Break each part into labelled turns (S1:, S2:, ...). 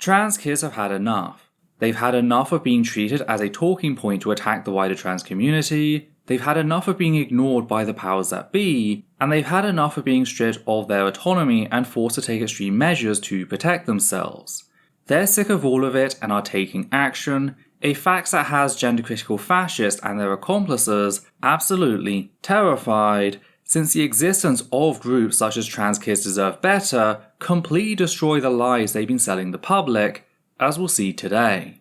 S1: Trans kids have had enough. They've had enough of being treated as a talking point to attack the wider trans community, they've had enough of being ignored by the powers that be, and they've had enough of being stripped of their autonomy and forced to take extreme measures to protect themselves. They're sick of all of it and are taking action, a fact that has gender-critical fascists and their accomplices absolutely terrified, since the existence of groups such as Trans Kids Deserve Better completely destroy the lies they've been selling the public, as we'll see today.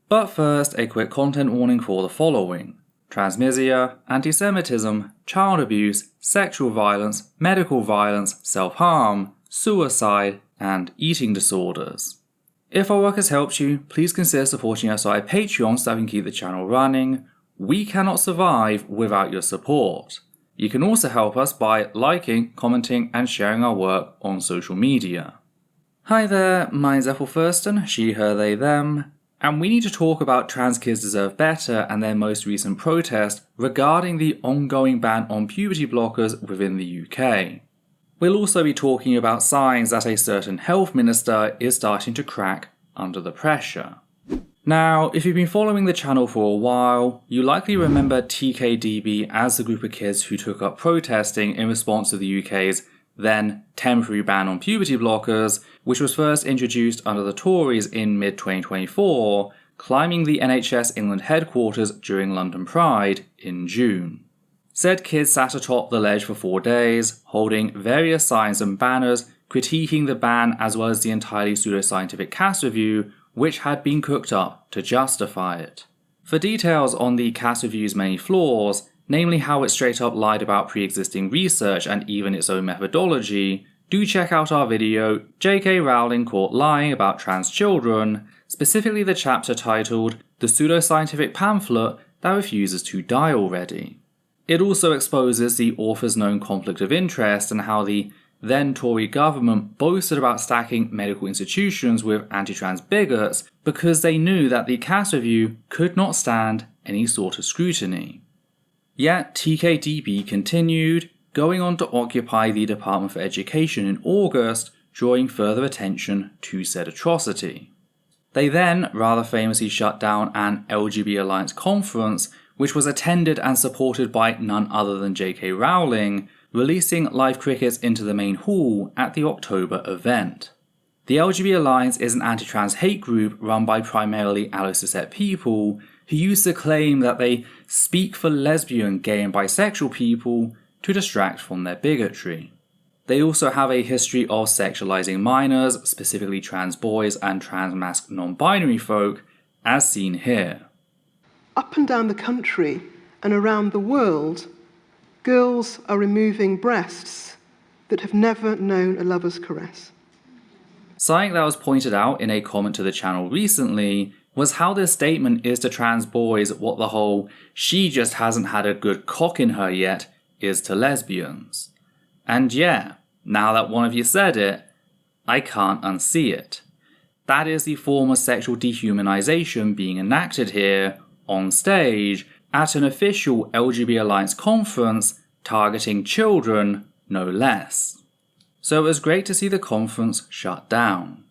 S1: But first, a quick content warning for the following: transphobia, anti-Semitism, child abuse, sexual violence, medical violence, self-harm, suicide, and eating disorders. If our work has helped you, please consider supporting us via Patreon so that we can keep the channel running. We cannot survive without your support. You can also help us by liking, commenting, and sharing our work on social media. Hi there, mine's Ethel Thurston, she, her, they, them, and we need to talk about Trans Kids Deserve Better and their most recent protest regarding the ongoing ban on puberty blockers within the UK. We'll also be talking about signs that a certain health minister is starting to crack under the pressure. Now, if you've been following the channel for a while, you likely remember TKDB as the group of kids who took up protesting in response to the UK's then temporary ban on puberty blockers, which was first introduced under the Tories in mid-2024, climbing the NHS England headquarters during London Pride in June. Said kids sat atop the ledge for 4 days, holding various signs and banners critiquing the ban as well as the entirely pseudoscientific CAS review which had been cooked up to justify it. For details on the CAS review's many flaws, namely how it straight up lied about pre-existing research and even its own methodology, do check out our video, J.K. Rowling Caught Lying About Trans Children, specifically the chapter titled The Pseudoscientific Pamphlet That Refuses to Die Already. It also exposes the author's known conflict of interest and how the then Tory government boasted about stacking medical institutions with anti-trans bigots because they knew that the CAS review could not stand any sort of scrutiny. Yet TKDB continued, going on to occupy the Department for Education in August, drawing further attention to said atrocity. They then rather famously shut down an LGBT Alliance conference, which was attended and supported by none other than J.K. Rowling, releasing live crickets into the main hall at the October event. The LGBT Alliance is an anti-trans hate group run by primarily allocishet people who use the claim that they speak for lesbian, gay and bisexual people to distract from their bigotry. They also have a history of sexualizing minors, specifically trans boys and trans-masc non-binary folk, as seen here.
S2: Up and down the country and around the world, girls are removing breasts that have never known a lover's caress.
S1: Something that was pointed out in a comment to the channel recently was how this statement is to trans boys what the whole "she just hasn't had a good cock in her yet" is to lesbians. And yeah, now that one of you said it, I can't unsee it. That is the form of sexual dehumanization being enacted here, on stage, at an official LGBT Alliance conference targeting children, no less. So it was great to see the conference shut down.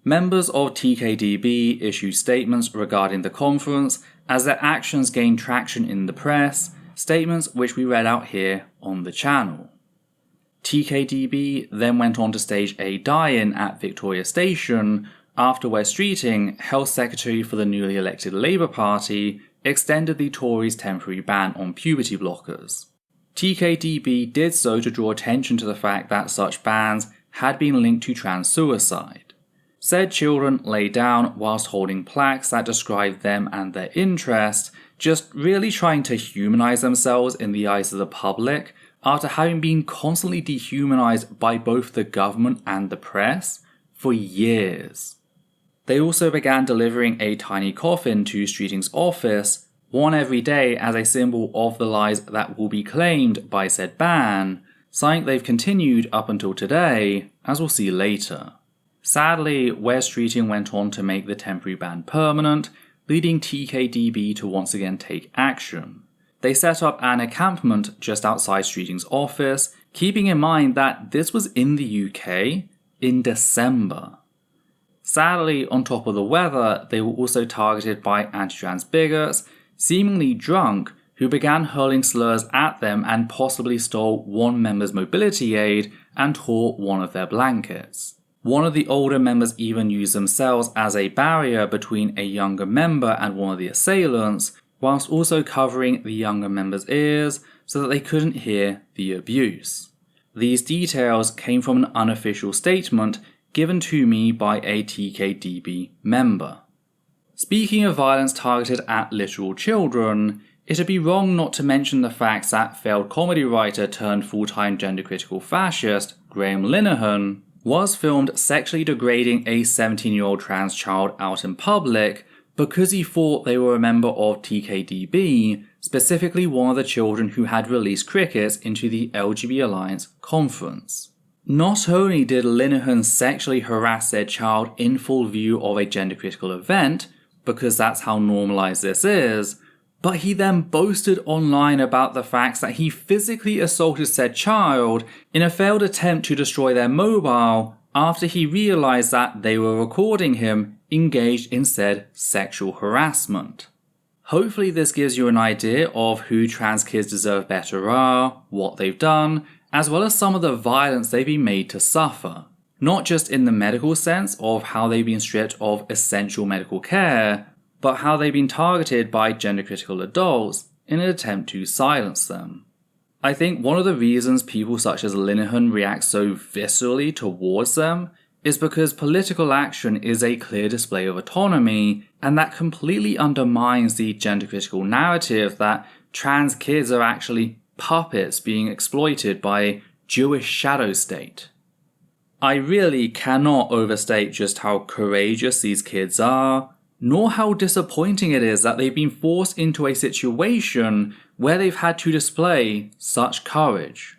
S1: Members of TKDB issued statements regarding the conference as their actions gained traction in the press, statements which we read out here on the channel. TKDB then went on to stage a die-in at Victoria Station after Wes Streeting, Health Secretary for the newly elected Labour Party, extended the Tories' temporary ban on puberty blockers. TKDB did so to draw attention to the fact that such bans had been linked to trans suicide. Said children lay down whilst holding plaques that described them and their interest, just really trying to humanize themselves in the eyes of the public after having been constantly dehumanized by both the government and the press for years. They also began delivering a tiny coffin to Streeting's office, one every day as a symbol of the lies that will be claimed by said ban, something they've continued up until today, as we'll see later. Sadly, Wes Streeting went on to make the temporary ban permanent, leading TKDB to once again take action. They set up an encampment just outside Streeting's office, keeping in mind that this was in the UK in December. Sadly, on top of the weather, they were also targeted by anti-trans bigots, seemingly drunk, who began hurling slurs at them and possibly stole one member's mobility aid and tore one of their blankets. One of the older members even used themselves as a barrier between a younger member and one of the assailants, whilst also covering the younger member's ears so that they couldn't hear the abuse. These details came from an unofficial statement given to me by a TKDB member. Speaking of violence targeted at literal children, it'd be wrong not to mention the fact that failed comedy writer turned full-time gender-critical fascist Graham Linehan was filmed sexually degrading a 17-year-old trans child out in public because he thought they were a member of TKDB, specifically one of the children who had released crickets into the LGBT Alliance conference. Not only did Linehan sexually harass their child in full view of a gender-critical event, because that's how normalized this is, but he then boasted online about the fact that he physically assaulted said child in a failed attempt to destroy their mobile after he realized that they were recording him engaged in said sexual harassment. Hopefully this gives you an idea of who trans kids deserve better are, what they've done, as well as some of the violence they've been made to suffer. Not just in the medical sense of how they've been stripped of essential medical care, but how they've been targeted by gender-critical adults in an attempt to silence them. I think one of the reasons people such as Linehan react so viscerally towards them is because political action is a clear display of autonomy, and that completely undermines the gender-critical narrative that trans kids are actually puppets being exploited by a Jewish shadow state. I really cannot overstate just how courageous these kids are, nor how disappointing it is that they've been forced into a situation where they've had to display such courage.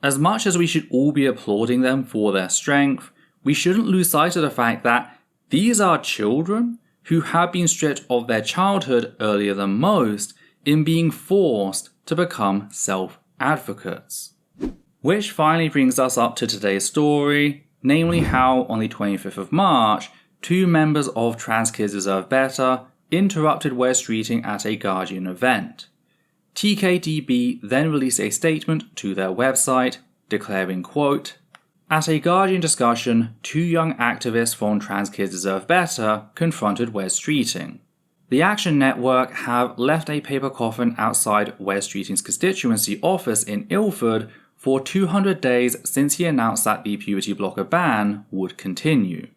S1: As much as we should all be applauding them for their strength, we shouldn't lose sight of the fact that these are children who have been stripped of their childhood earlier than most in being forced to become self-advocates. Which finally brings us up to today's story, namely how on the 25th of March, two members of Trans Kids Deserve Better interrupted Wes Streeting at a Guardian event. TKDB then released a statement to their website declaring, quote, "At a Guardian discussion, two young activists from Trans Kids Deserve Better confronted Wes Streeting. The Action Network have left a paper coffin outside Wes Streeting's constituency office in Ilford for 200 days since he announced that the puberty blocker ban would continue.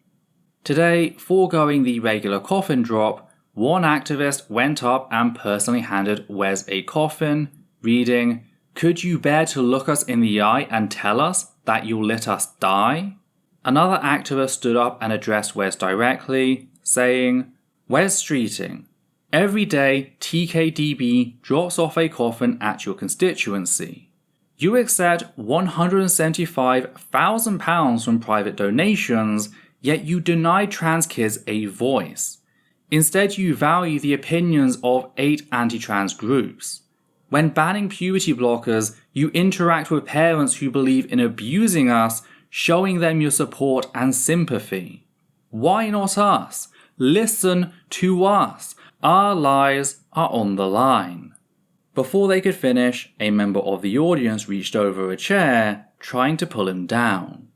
S1: Today, foregoing the regular coffin drop, one activist went up and personally handed Wes a coffin, reading, 'Could you bear to look us in the eye and tell us that you'll let us die?' Another activist stood up and addressed Wes directly, saying, 'Wes Streeting, every day TKDB drops off a coffin at your constituency. You accept £175,000 from private donations, yet you deny trans kids a voice. Instead, you value the opinions of 8 anti-trans groups. When banning puberty blockers, you interact with parents who believe in abusing us, showing them your support and sympathy. Why not us? Listen to us. Our lives are on the line.' Before they could finish, a member of the audience reached over a chair, trying to pull him down."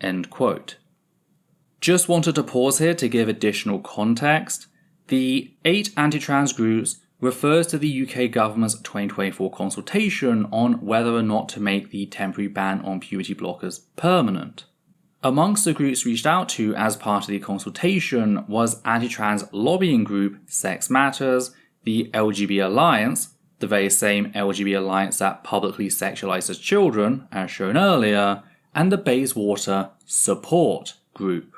S1: End quote. Just wanted to pause here to give additional context. The 8 anti-trans groups refers to the UK government's 2024 consultation on whether or not to make the temporary ban on puberty blockers permanent. Amongst the groups reached out to as part of the consultation was anti-trans lobbying group Sex Matters, the LGBT Alliance, the very same LGBT Alliance that publicly sexualizes children, as shown earlier, and the Bayswater Support Group.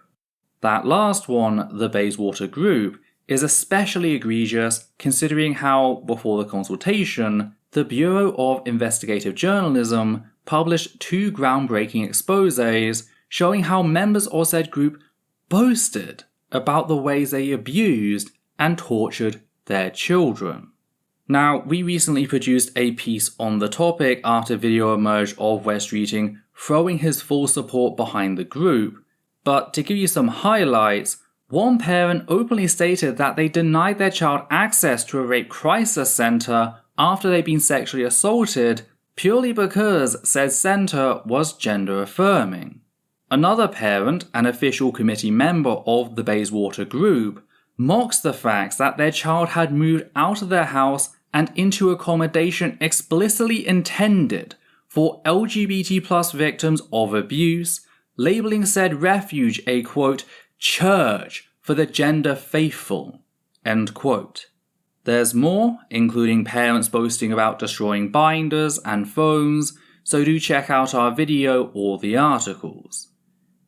S1: That last one, the Bayswater Group, is especially egregious considering how, before the consultation, the Bureau of Investigative Journalism published 2 groundbreaking exposés showing how members of said group boasted about the ways they abused and tortured their children. Now, we recently produced a piece on the topic after video emerged of Wes Streeting throwing his full support behind the group, But to give you some highlights, one parent openly stated that they denied their child access to a rape crisis center after they'd been sexually assaulted purely because said center was gender affirming. Another parent, an official committee member of the Bayswater group, mocks the fact that their child had moved out of their house and into accommodation explicitly intended for LGBT+ victims of abuse, labeling said refuge a quote, church for the gender faithful, end quote. There's more, including parents boasting about destroying binders and phones, so do check out our video or the articles.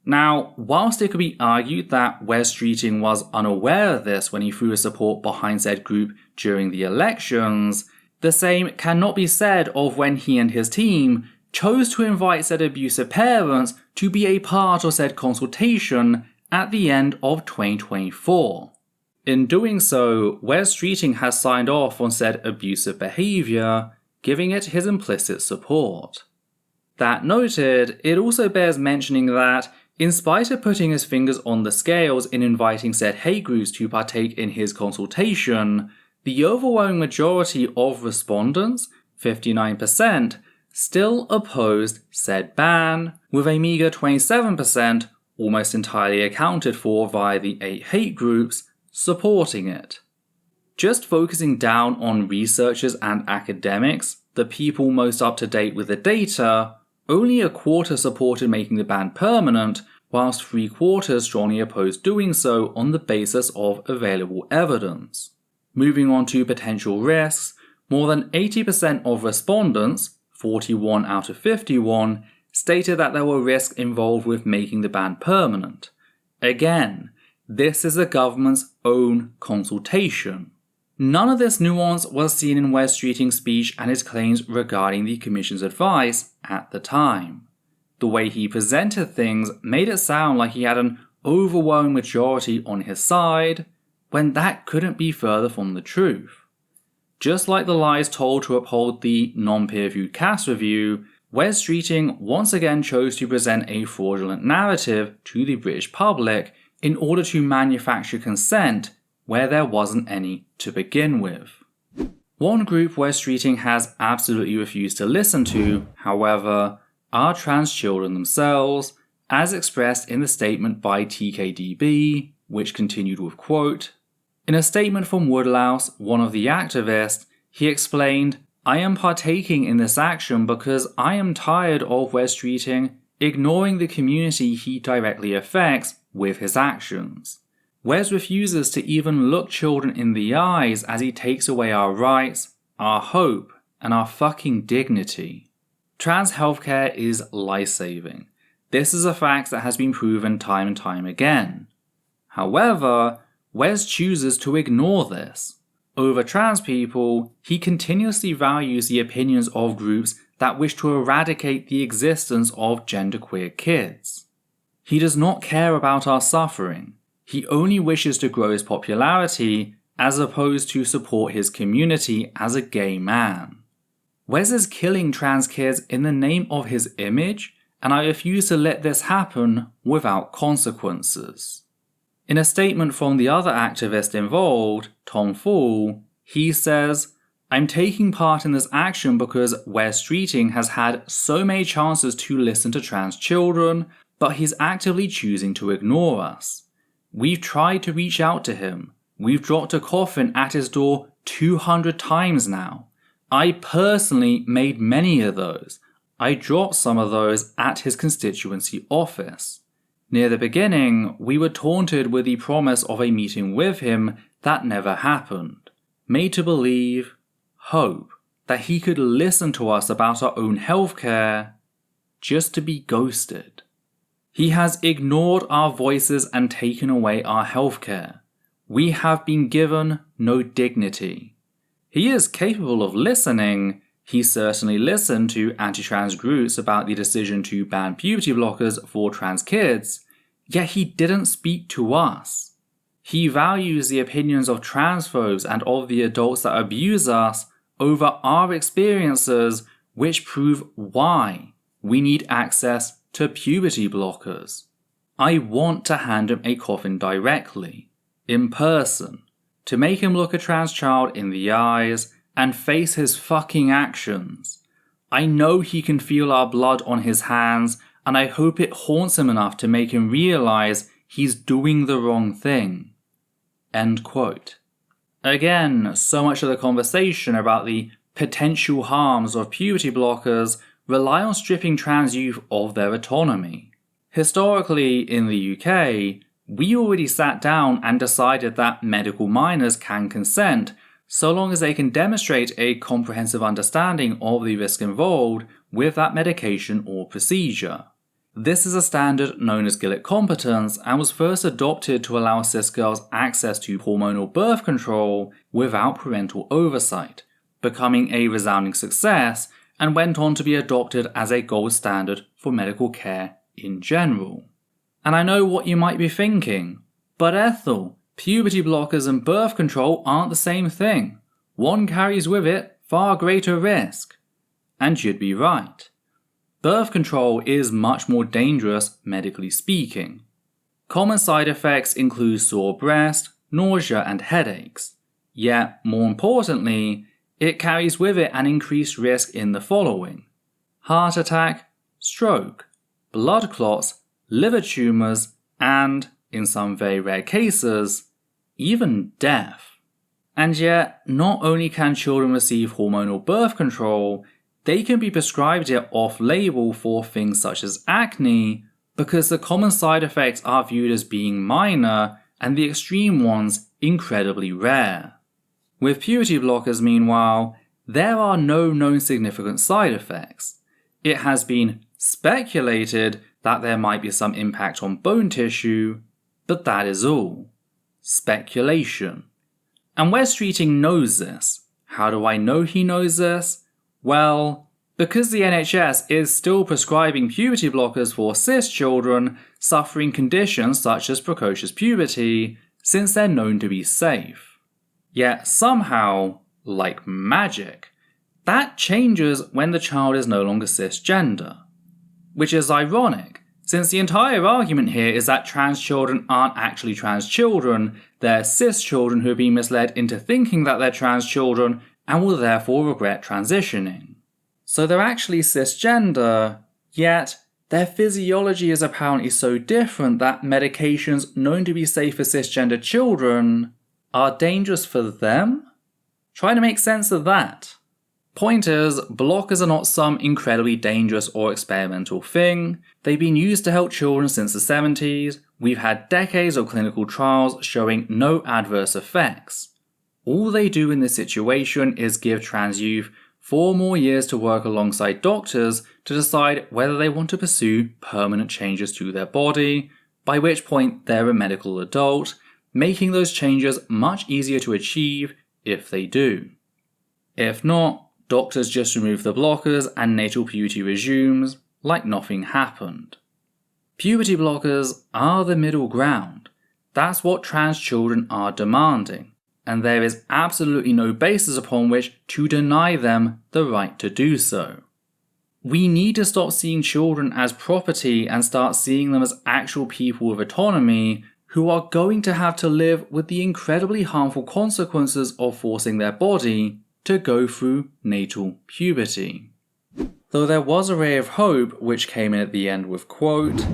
S1: Now, whilst it could be argued that Wes Streeting was unaware of this when he threw his support behind said group during the elections, the same cannot be said of when he and his team chose to invite said abusive parents to be a part of said consultation at the end of 2024. In doing so, Wes Streeting has signed off on said abusive behaviour, giving it his implicit support. That noted, it also bears mentioning that, in spite of putting his fingers on the scales in inviting said hate groups to partake in his consultation, the overwhelming majority of respondents, 59%, still opposed said ban, with a meager 27%, almost entirely accounted for via the 8 hate groups, supporting it. Just focusing down on researchers and academics, the people most up to date with the data, only a quarter supported making the ban permanent, whilst 3/4 strongly opposed doing so on the basis of available evidence. Moving on to potential risks, more than 80% of respondents, 41 out of 51, stated that there were risks involved with making the ban permanent. Again, this is the government's own consultation. None of this nuance was seen in Wes Streeting's speech and his claims regarding the Commission's advice at the time. The way he presented things made it sound like he had an overwhelming majority on his side, when that couldn't be further from the truth. Just like the lies told to uphold the non-peer-reviewed CAS review, Wes Streeting once again chose to present a fraudulent narrative to the British public in order to manufacture consent where there wasn't any to begin with. One group Wes Streeting has absolutely refused to listen to, however, are trans children themselves, as expressed in the statement by TKDB, which continued with quote, "In a statement from Woodlouse, one of the activists, he explained, I am partaking in this action because I am tired of Wes Streeting ignoring the community he directly affects with his actions. Wes refuses to even look children in the eyes as he takes away our rights, our hope, and our fucking dignity. Trans healthcare is life-saving. This is a fact that has been proven time and time again. However, Wes chooses to ignore this. Over trans people, he continuously values the opinions of groups that wish to eradicate the existence of genderqueer kids. He does not care about our suffering. He only wishes to grow his popularity as opposed to support his community as a gay man. Wes is killing trans kids in the name of his image, and I refuse to let this happen without consequences." In a statement from the other activist involved, Tom Fall, he says, "I'm taking part in this action because Wes Streeting has had so many chances to listen to trans children, but he's actively choosing to ignore us. We've tried to reach out to him. We've dropped a coffin at his door 200 times now. I personally made many of those. I dropped some of those at his constituency office. Near the beginning, we were taunted with the promise of a meeting with him that never happened. Made to believe, hope, that he could listen to us about our own healthcare, just to be ghosted. He has ignored our voices and taken away our healthcare. We have been given no dignity. He is capable of listening. He certainly listened to anti-trans groups about the decision to ban puberty blockers for trans kids, yet he didn't speak to us. He values the opinions of transphobes and of the adults that abuse us over our experiences, which prove why we need access to puberty blockers." I want to hand him a coffin directly, in person, to make him look a trans child in the eyes and face his fucking actions. I know he can feel our blood on his hands, and I hope it haunts him enough to make him realize he's doing the wrong thing." End quote. Again, so much of the conversation about the potential harms of puberty blockers rely on stripping trans youth of their autonomy. Historically, in the UK, we already sat down and decided that medical minors can consent so long as they can demonstrate a comprehensive understanding of the risk involved with that medication or procedure. This is a standard known as Gillett competence and was first adopted to allow cis girls access to hormonal birth control without parental oversight, becoming a resounding success and went on to be adopted as a gold standard for medical care in general. And I know what you might be thinking, but Ethel, puberty blockers and birth control aren't the same thing. One carries with it far greater risk. And you'd be right. Birth control is much more dangerous medically speaking. Common side effects include sore breast, nausea and headaches. Yet, more importantly, it carries with it an increased risk in the following: heart attack, stroke, blood clots, liver tumours, and, in some very rare cases, even death. And yet, not only can children receive hormonal birth control, they can be prescribed it off-label for things such as acne because the common side effects are viewed as being minor and the extreme ones incredibly rare. With puberty blockers, meanwhile, there are no known significant side effects. It has been speculated that there might be some impact on bone tissue, but that is all. Speculation. And Wes Streeting knows this. How do I know he knows this? Well, because the NHS is still prescribing puberty blockers for cis children suffering conditions such as precocious puberty, since they're known to be safe. Yet somehow, like magic, that changes when the child is no longer cisgender. Which is ironic, since the entire argument here is that trans children aren't actually trans children, they're cis children who have been misled into thinking that they're trans children and will therefore regret transitioning. So they're actually cisgender, yet their physiology is apparently so different that medications known to be safe for cisgender children are dangerous for them? Try to make sense of that. Point is, blockers are not some incredibly dangerous or experimental thing. They've been used to help children since the 70s. We've had decades of clinical trials showing no adverse effects. All they do in this situation is give trans youth 4 more years to work alongside doctors to decide whether they want to pursue permanent changes to their body, by which point they're a medical adult, making those changes much easier to achieve if they do. If not, doctors just remove the blockers and natal puberty resumes like nothing happened. Puberty blockers are the middle ground. That's what trans children are demanding, and there is absolutely no basis upon which to deny them the right to do so. We need to stop seeing children as property and start seeing them as actual people with autonomy who are going to have to live with the incredibly harmful consequences of forcing their body to go through natal puberty. Though there was a ray of hope which came in at the end with quote,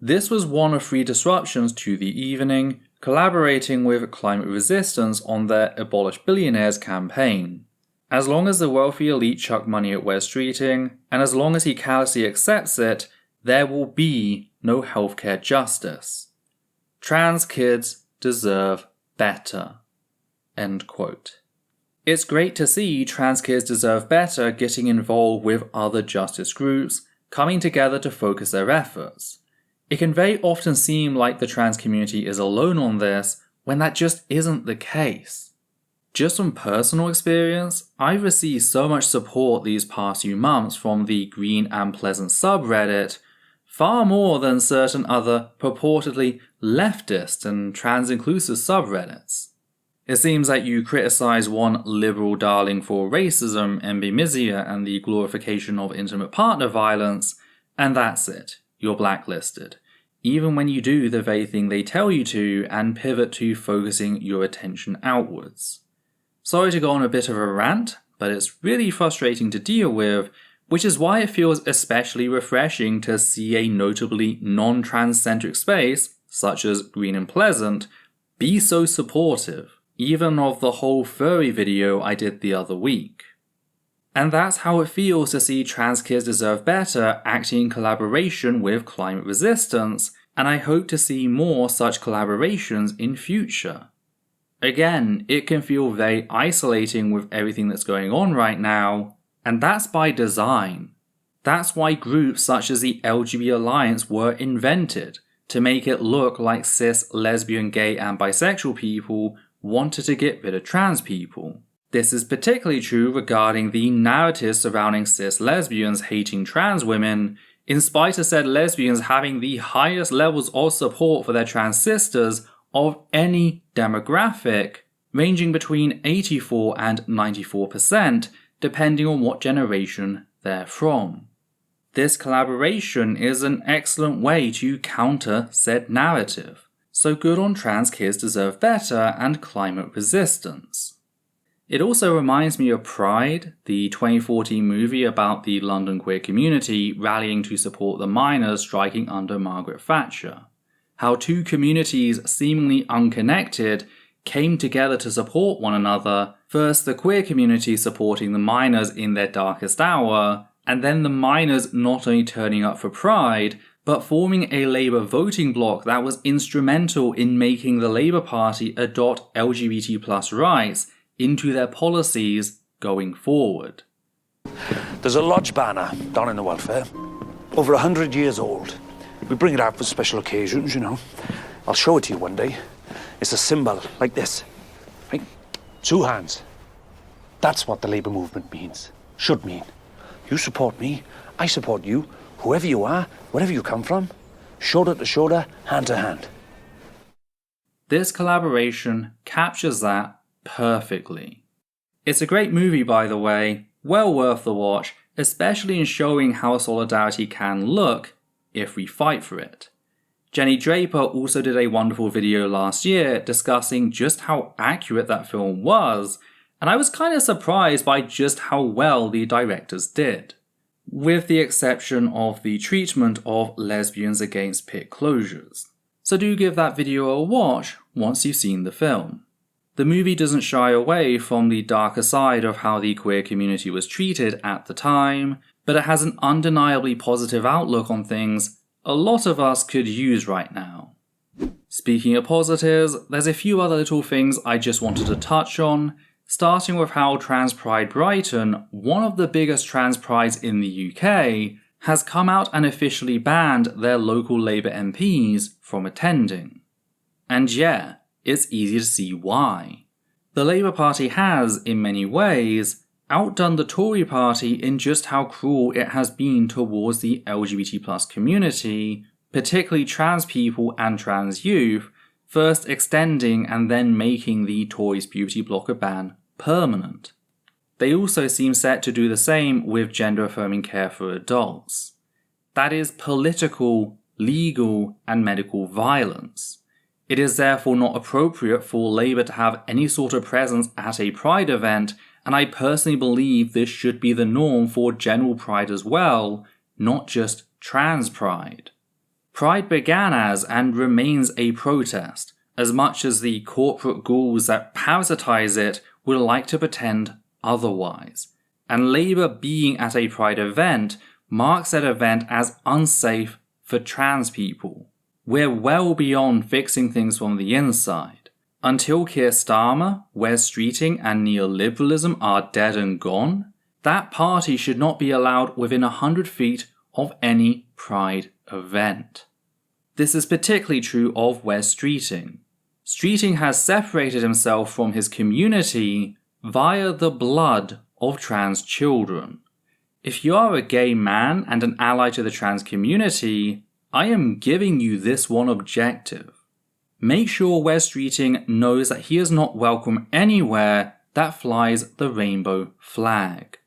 S1: "This was one of 3 disruptions to the evening, collaborating with Climate Resistance on their Abolish Billionaires campaign. As long as the wealthy elite chuck money at Wes Streeting, and as long as he callously accepts it, there will be no healthcare justice. Trans kids deserve better." End quote. It's great to see Trans Kids Deserve Better getting involved with other justice groups, coming together to focus their efforts. It can very often seem like the trans community is alone on this, when that just isn't the case. Just from personal experience, I've received so much support these past few months from the Green and Pleasant subreddit, far more than certain other purportedly leftist and trans-inclusive subreddits. It seems that you criticize one liberal darling for racism, embimisia, and the glorification of intimate partner violence, and that's it, you're blacklisted. even when you do the very thing they tell you to and pivot to focusing your attention outwards. Sorry to go on a bit of a rant, but it's really frustrating to deal with, which is why it feels especially refreshing to see a notably non-trans-centric space, such as Green and Pleasant, be so supportive, even of the whole furry video I did the other week. And that's how it feels to see Trans Kids Deserve Better acting in collaboration with Climate Resistance, and I hope to see more such collaborations in future. Again, it can feel very isolating with everything that's going on right now, and that's by design. That's why groups such as the LGBT Alliance were invented, to make it look like cis, lesbian, gay and bisexual people wanted to get rid of trans people. This is particularly true regarding the narratives surrounding cis lesbians hating trans women, in spite of said lesbians having the highest levels of support for their trans sisters of any demographic, ranging between 84 and 94%, depending on what generation they're from. This collaboration is an excellent way to counter said narrative, so good on Trans Kids Deserve Better and Climate Resistance. It also reminds me of Pride, the 2014 movie about the London queer community rallying to support the miners striking under Margaret Thatcher. How two communities seemingly unconnected came together to support one another, first the queer community supporting the miners in their darkest hour, and then the miners not only turning up for Pride, but forming a Labour voting bloc that was instrumental in making the Labour Party adopt LGBT+ rights into their policies going forward.
S3: There's a lodge banner down in the welfare, over 100 years old. We bring it out for special occasions, you know. I'll show it to you one day. It's a symbol like this, right? 2 hands. That's what the Labour movement means, should mean. You support me, I support you, whoever you are, wherever you come from, shoulder to shoulder, hand to hand.
S1: This collaboration captures that perfectly. It's a great movie, by the way, well worth the watch, especially in showing how solidarity can look if we fight for it. Jenny Draper also did a wonderful video last year discussing just how accurate that film was, and I was kind of surprised by just how well the directors did, with the exception of the treatment of lesbians against pit closures. So do give that video a watch once you've seen the film. The movie doesn't shy away from the darker side of how the queer community was treated at the time, but it has an undeniably positive outlook on things a lot of us could use right now. Speaking of positives, there's a few other little things I just wanted to touch on, starting with how Trans Pride Brighton, one of the biggest trans prides in the UK, has come out and officially banned their local Labour MPs from attending. And yeah, it's easy to see why. The Labour Party has, in many ways, outdone the Tory party in just how cruel it has been towards the LGBT+ community, particularly trans people and trans youth, first extending and then making the Tories' puberty blocker ban permanent. They also seem set to do the same with gender-affirming care for adults. That is political, legal, and medical violence. It is therefore not appropriate for Labour to have any sort of presence at a Pride event, and I personally believe this should be the norm for general Pride as well, not just trans Pride. Pride began as and remains a protest, as much as the corporate ghouls that parasitize it would like to pretend otherwise. And Labour being at a Pride event marks that event as unsafe for trans people. We're well beyond fixing things from the inside. Until Keir Starmer, Wes Streeting and neoliberalism are dead and gone, that party should not be allowed within 100 feet of any Pride event. This is particularly true of Wes Streeting. Streeting has separated himself from his community via the blood of trans children. If you are a gay man and an ally to the trans community, I am giving you this one objective. Make sure Wes Streeting knows that he is not welcome anywhere that flies the rainbow flag.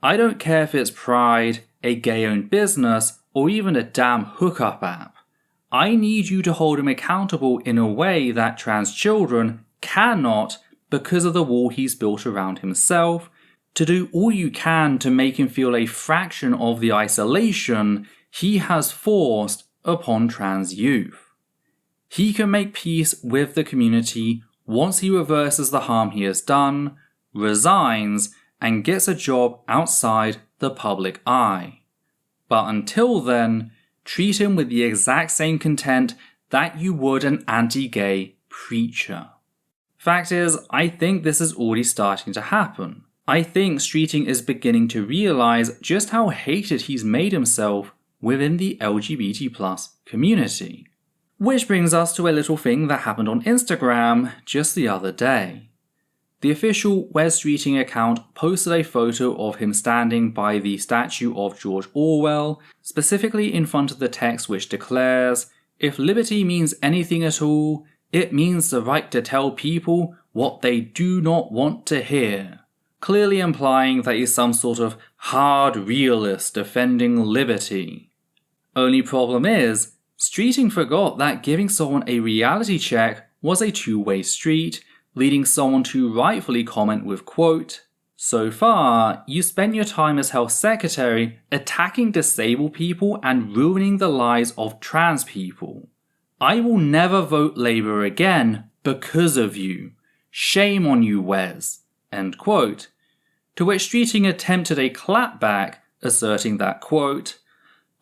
S1: I don't care if it's Pride, a gay-owned business, or even a damn hookup app. I need you to hold him accountable in a way that trans children cannot because of the wall he's built around himself, to do all you can to make him feel a fraction of the isolation he has forced upon trans youth. He can make peace with the community once he reverses the harm he has done, resigns, and gets a job outside the public eye. But until then, treat him with the exact same contempt that you would an anti-gay preacher. Fact is, I think this is already starting to happen. I think Streeting is beginning to realize just how hated he's made himself within the LGBT+ community. Which brings us to a little thing that happened on Instagram just the other day. The official Wes Streeting account posted a photo of him standing by the statue of George Orwell, specifically in front of the text which declares, "If liberty means anything at all, it means the right to tell people what they do not want to hear," clearly implying that he's some sort of hard realist defending liberty. Only problem is, Streeting forgot that giving someone a reality check was a two-way street, leading someone to rightfully comment with, quote, "So far, you spent your time as health secretary attacking disabled people and ruining the lives of trans people. I will never vote Labour again because of you. Shame on you, Wes," end quote. To which Streeting attempted a clapback, asserting that, quote,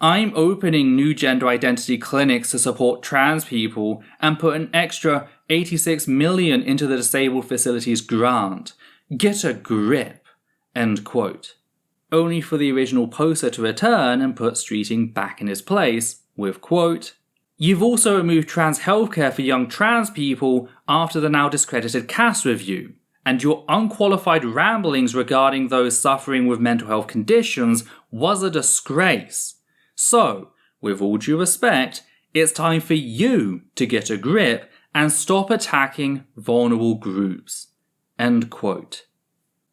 S1: "I'm opening new gender identity clinics to support trans people and put an extra $86 million into the disabled facilities grant. Get a grip," end quote. Only for the original poster to return and put Streeting back in his place with, quote, "You've also removed trans healthcare for young trans people after the now discredited Cass review, and your unqualified ramblings regarding those suffering with mental health conditions was a disgrace. So, with all due respect, it's time for you to get a grip and stop attacking vulnerable groups," end quote.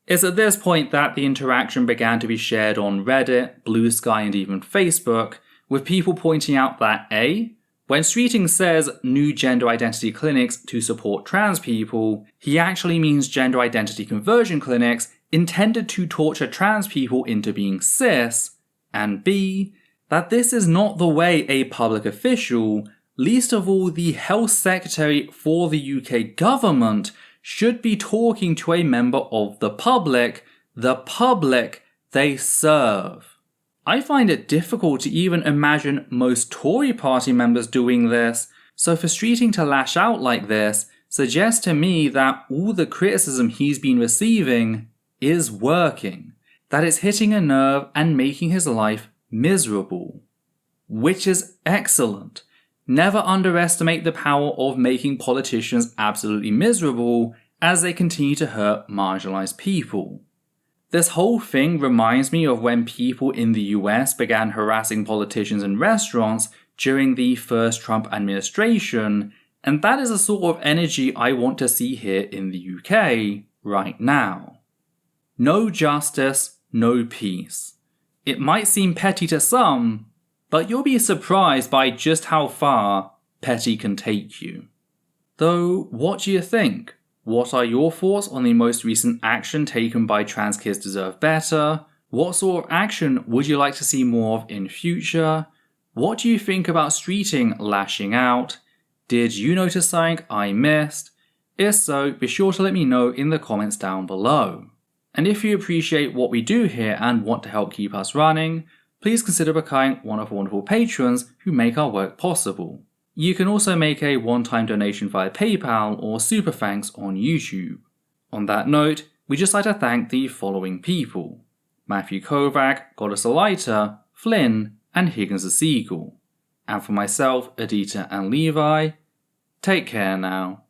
S1: It's at this point that the interaction began to be shared on Reddit, Blue Sky, and even Facebook, with people pointing out that A, when Streeting says new gender identity clinics to support trans people, he actually means gender identity conversion clinics intended to torture trans people into being cis, and B, that this is not the way a public official, least of all the health secretary for the UK government, should be talking to a member of the public they serve. I find it difficult to even imagine most Tory party members doing this, so for Streeting to lash out like this suggests to me that all the criticism he's been receiving is working, that it's hitting a nerve and making his life miserable. Which is excellent. Never underestimate the power of making politicians absolutely miserable as they continue to hurt marginalized people. This whole thing reminds me of when people in the US began harassing politicians in restaurants during the first Trump administration, and that is the sort of energy I want to see here in the UK right now. No justice, no peace. It might seem petty to some, but you'll be surprised by just how far petty can take you. Though, what do you think? What are your thoughts on the most recent action taken by Trans Kids Deserve Better? What sort of action would you like to see more of in future? What do you think about Streeting lashing out? Did you notice something I missed? If so, be sure to let me know in the comments down below. And if you appreciate what we do here and want to help keep us running, please consider becoming one of the wonderful patrons who make our work possible. You can also make a one-time donation via PayPal or Super Thanks on YouTube. On that note, we'd just like to thank the following people: Matthew Kovac, Goddess Alita, Flynn, and Higgins the Seagull. And for myself, Adita, and Levi, take care now.